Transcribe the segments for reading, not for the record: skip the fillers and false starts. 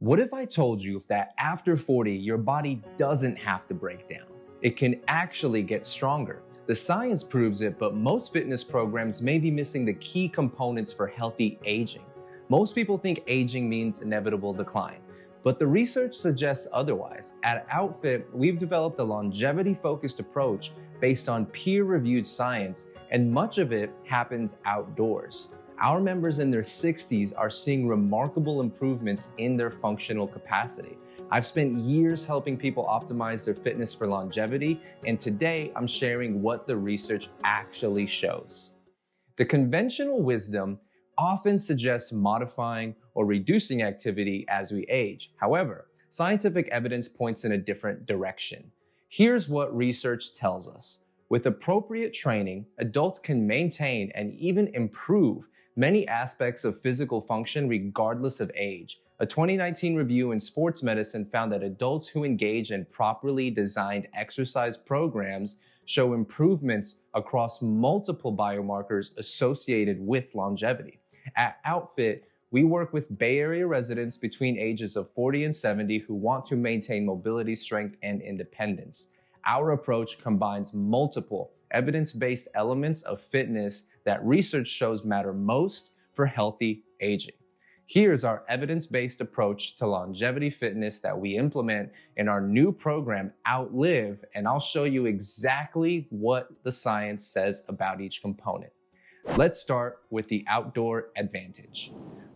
What if I told you that after 40, your body doesn't have to break down? It can actually get stronger. The science proves it, but most fitness programs may be missing the key components for healthy aging. Most people think aging means inevitable decline, but the research suggests otherwise. At OutFit, we've developed a longevity-focused approach based on peer-reviewed science, and much of it happens outdoors. Our members in their 60s are seeing remarkable improvements in their functional capacity. I've spent years helping people optimize their fitness for longevity, and today I'm sharing what the research actually shows. The conventional wisdom often suggests modifying or reducing activity as we age. However, scientific evidence points in a different direction. Here's what research tells us. With appropriate training, adults can maintain and even improve many aspects of physical function regardless of age. A 2019 review in Sports Medicine found that adults who engage in properly designed exercise programs show improvements across multiple biomarkers associated with longevity. At OutFit, we work with Bay Area residents between ages of 40 and 70 who want to maintain mobility, strength, and independence. Our approach combines multiple evidence-based elements of fitness that research shows matter most for healthy aging. Here's our evidence-based approach to longevity fitness that we implement in our new program, OutLive, and I'll show you exactly what the science says about each component. Let's start with the outdoor advantage.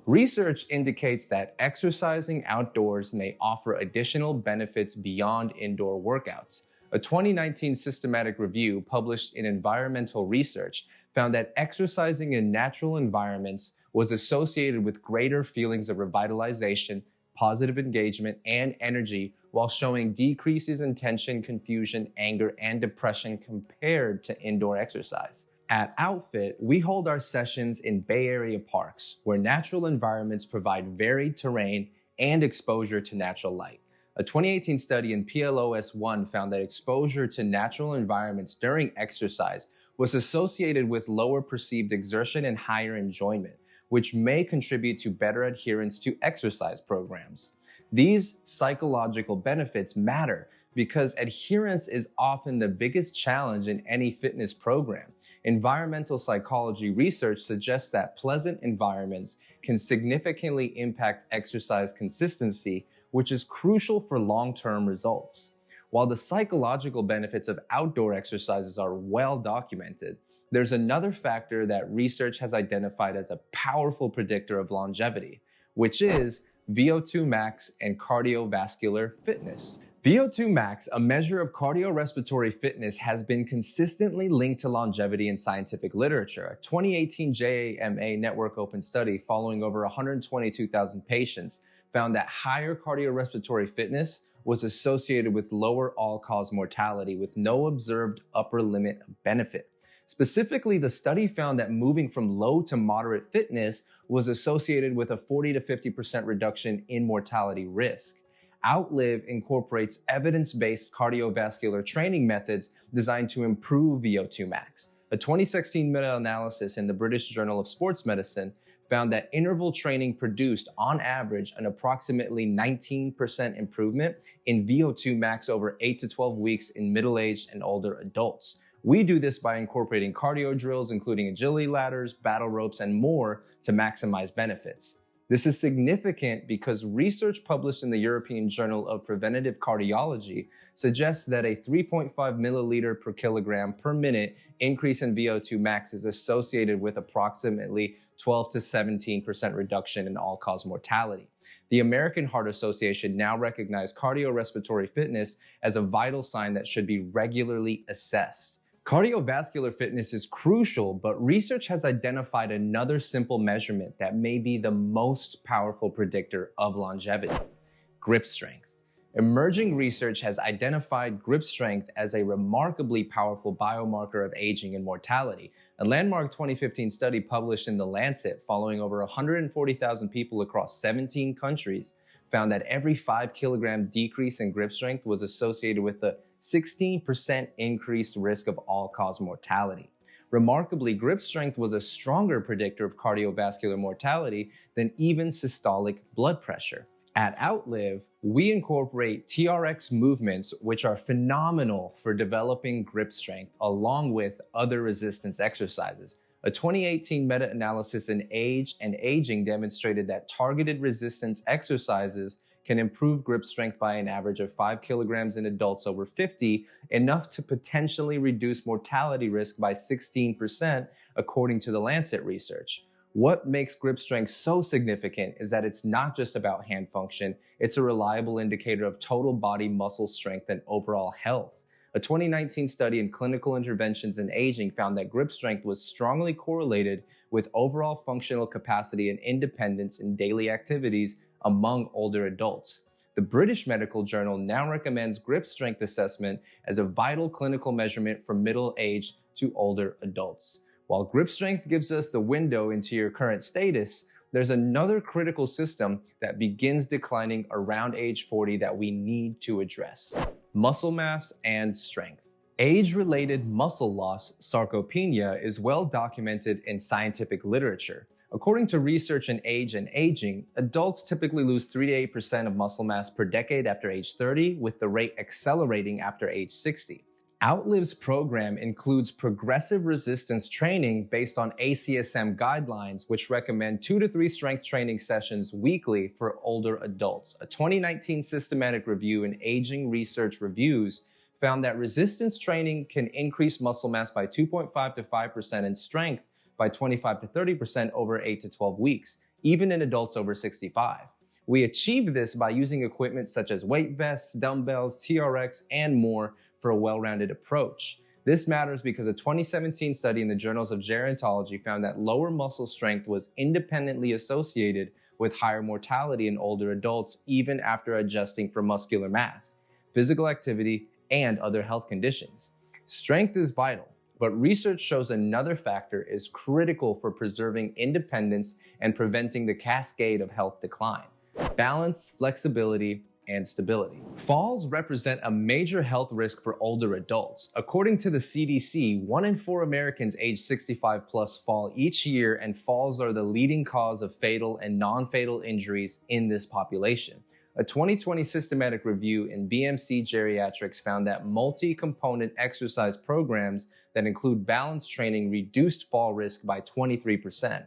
Research indicates that exercising outdoors may offer additional benefits beyond indoor workouts. A 2019 systematic review published in Environmental Research found that exercising in natural environments was associated with greater feelings of revitalization, positive engagement, and energy, while showing decreases in tension, confusion, anger, and depression compared to indoor exercise. At OutFit, we hold our sessions in Bay Area parks, where natural environments provide varied terrain and exposure to natural light. A 2018 study in PLOS1 found that exposure to natural environments during exercise was associated with lower perceived exertion and higher enjoyment, which may contribute to better adherence to exercise programs. These psychological benefits matter because adherence is often the biggest challenge in any fitness program. Environmental psychology research suggests that pleasant environments can significantly impact exercise consistency, which is crucial for long-term results. While the psychological benefits of outdoor exercises are well documented, there's another factor that research has identified as a powerful predictor of longevity, which is VO2 max and cardiovascular fitness. VO2 max, a measure of cardiorespiratory fitness, has been consistently linked to longevity in scientific literature. A 2018 JAMA Network Open study following over 122,000 patients found that higher cardiorespiratory fitness was associated with lower all-cause mortality with no observed upper limit of benefit. Specifically, the study found that moving from low to moderate fitness was associated with a 40 to 50% reduction in mortality risk. OutLive incorporates evidence-based cardiovascular training methods designed to improve VO2 max. A 2016 meta-analysis in the British Journal of Sports Medicine found that interval training produced, on average, an approximately 19% improvement in VO2 max over 8 to 12 weeks in middle-aged and older adults. We do this by incorporating cardio drills, including agility ladders, battle ropes, and more to maximize benefits. This is significant because research published in the European Journal of Preventive Cardiology suggests that a 3.5 milliliter per kilogram per minute increase in VO2 max is associated with approximately 12 to 17% reduction in all-cause mortality. The American Heart Association now recognizes cardiorespiratory fitness as a vital sign that should be regularly assessed. Cardiovascular fitness is crucial, but research has identified another simple measurement that may be the most powerful predictor of longevity: grip strength. Emerging research has identified grip strength as a remarkably powerful biomarker of aging and mortality. A landmark 2015 study published in The Lancet following over 140,000 people across 17 countries found that every 5 kilogram decrease in grip strength was associated with a 16% increased risk of all-cause mortality. Remarkably, grip strength was a stronger predictor of cardiovascular mortality than even systolic blood pressure. At OutLive, we incorporate TRX movements, which are phenomenal for developing grip strength, along with other resistance exercises. A 2018 meta-analysis in Age and Aging demonstrated that targeted resistance exercises can improve grip strength by an average of 5 kilograms in adults over 50, enough to potentially reduce mortality risk by 16%, according to the Lancet research. What makes grip strength so significant is that it's not just about hand function, it's a reliable indicator of total body muscle strength and overall health. A 2019 study in Clinical Interventions in Aging found that grip strength was strongly correlated with overall functional capacity and independence in daily activities among older adults. The British Medical Journal now recommends grip strength assessment as a vital clinical measurement for middle-aged to older adults. While grip strength gives us the window into your current status, there's another critical system that begins declining around age 40 that we need to address: muscle mass and strength. Age-related muscle loss, sarcopenia, is well documented in scientific literature. According to research in Age and Aging, adults typically lose 3 to 8% of muscle mass per decade after age 30, with the rate accelerating after age 60. OutLive's program includes progressive resistance training based on ACSM guidelines, which recommend 2 to 3 strength training sessions weekly for older adults. A 2019 systematic review in Aging Research Reviews found that resistance training can increase muscle mass by 2.5 to 5% and strength by 25 to 30% over 8 to 12 weeks, even in adults over 65. We achieve this by using equipment such as weight vests, dumbbells, TRX, and more for a well-rounded approach. This matters because a 2017 study in the Journals of Gerontology found that lower muscle strength was independently associated with higher mortality in older adults, even after adjusting for muscular mass, physical activity, and other health conditions. Strength is vital, but research shows another factor is critical for preserving independence and preventing the cascade of health decline: balance, flexibility, and stability. Falls represent a major health risk for older adults. According to the CDC, 1 in 4 Americans age 65 plus fall each year, and falls are the leading cause of fatal and non-fatal injuries in this population. A 2020 systematic review in BMC Geriatrics found that multi-component exercise programs that include balance training reduced fall risk by 23%.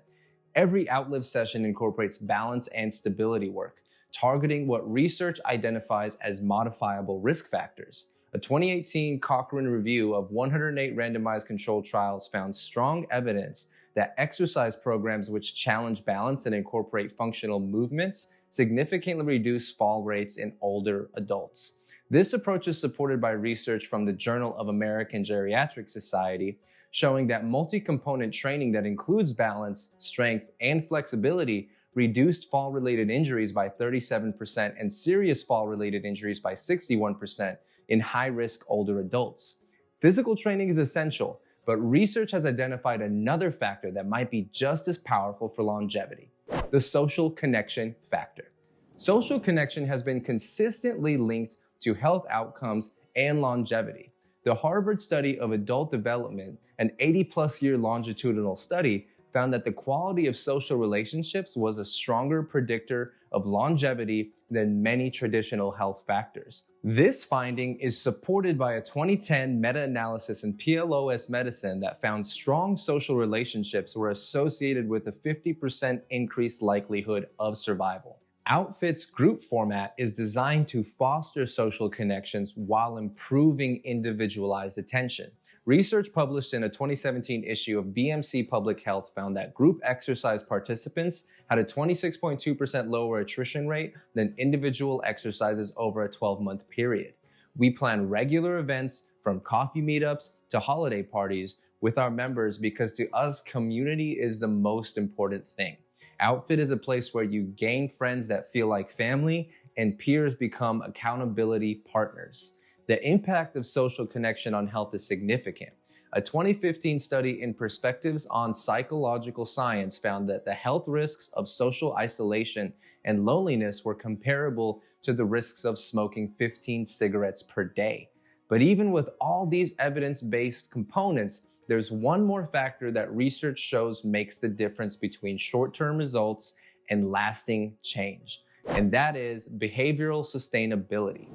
Every OutLive session incorporates balance and stability work, targeting what research identifies as modifiable risk factors. A 2018 Cochrane review of 108 randomized controlled trials found strong evidence that exercise programs which challenge balance and incorporate functional movements significantly reduce fall rates in older adults. This approach is supported by research from the Journal of American Geriatric Society, showing that multi-component training that includes balance, strength, and flexibility reduced fall-related injuries by 37% and serious fall-related injuries by 61% in high-risk older adults. Physical training is essential, but research has identified another factor that might be just as powerful for longevity: the social connection factor. Social connection has been consistently linked to health outcomes and longevity. The Harvard Study of Adult Development, an 80-plus year longitudinal study, found that the quality of social relationships was a stronger predictor of longevity than many traditional health factors. This finding is supported by a 2010 meta-analysis in PLOS Medicine that found strong social relationships were associated with a 50% increased likelihood of survival. OutFit's group format is designed to foster social connections while improving individualized attention. Research published in a 2017 issue of BMC Public Health found that group exercise participants had a 26.2% lower attrition rate than individual exercises over a 12-month period. We plan regular events from coffee meetups to holiday parties with our members because to us, community is the most important thing. OutFit is a place where you gain friends that feel like family and peers become accountability partners. The impact of social connection on health is significant. A 2015 study in Perspectives on Psychological Science found that the health risks of social isolation and loneliness were comparable to the risks of smoking 15 cigarettes per day. But even with all these evidence-based components, there's one more factor that research shows makes the difference between short-term results and lasting change: and that is behavioral sustainability.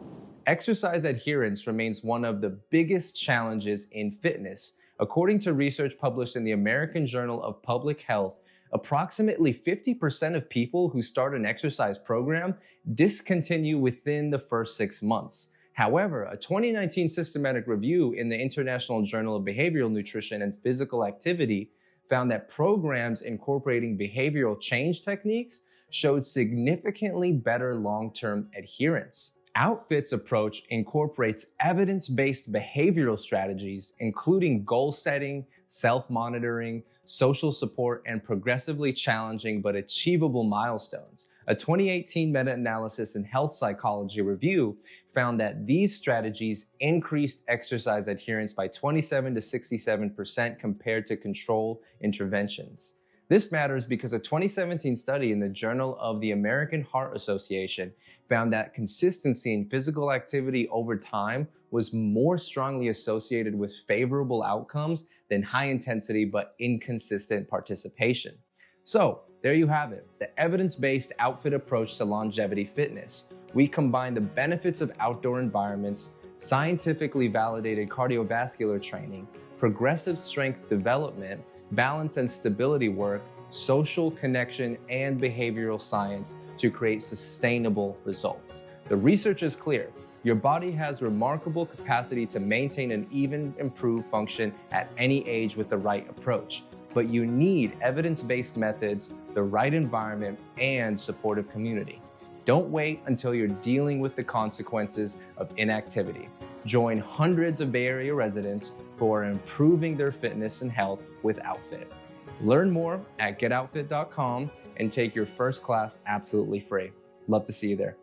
Exercise adherence remains one of the biggest challenges in fitness. According to research published in the American Journal of Public Health, approximately 50% of people who start an exercise program discontinue within the first 6 months. However, a 2019 systematic review in the International Journal of Behavioral Nutrition and Physical Activity found that programs incorporating behavioral change techniques showed significantly better long-term adherence. OutFit's approach incorporates evidence-based behavioral strategies, including goal setting, self-monitoring, social support, and progressively challenging but achievable milestones. A 2018 meta-analysis in Health Psychology Review found that these strategies increased exercise adherence by 27 to 67% compared to control interventions. This matters because a 2017 study in the Journal of the American Heart Association found that consistency in physical activity over time was more strongly associated with favorable outcomes than high-intensity but inconsistent participation. So, there you have it, the evidence-based OutFit approach to longevity fitness. We combine the benefits of outdoor environments, scientifically validated cardiovascular training, progressive strength development, balance and stability work, social connection, and behavioral science to create sustainable results. The research is clear. Your body has remarkable capacity to maintain and even improve function at any age with the right approach. But you need evidence-based methods, the right environment, and supportive community. Don't wait until you're dealing with the consequences of inactivity. Join hundreds of Bay Area residents who are improving their fitness and health with OutFit. Learn more at getoutfit.com and take your first class absolutely free. Love to see you there.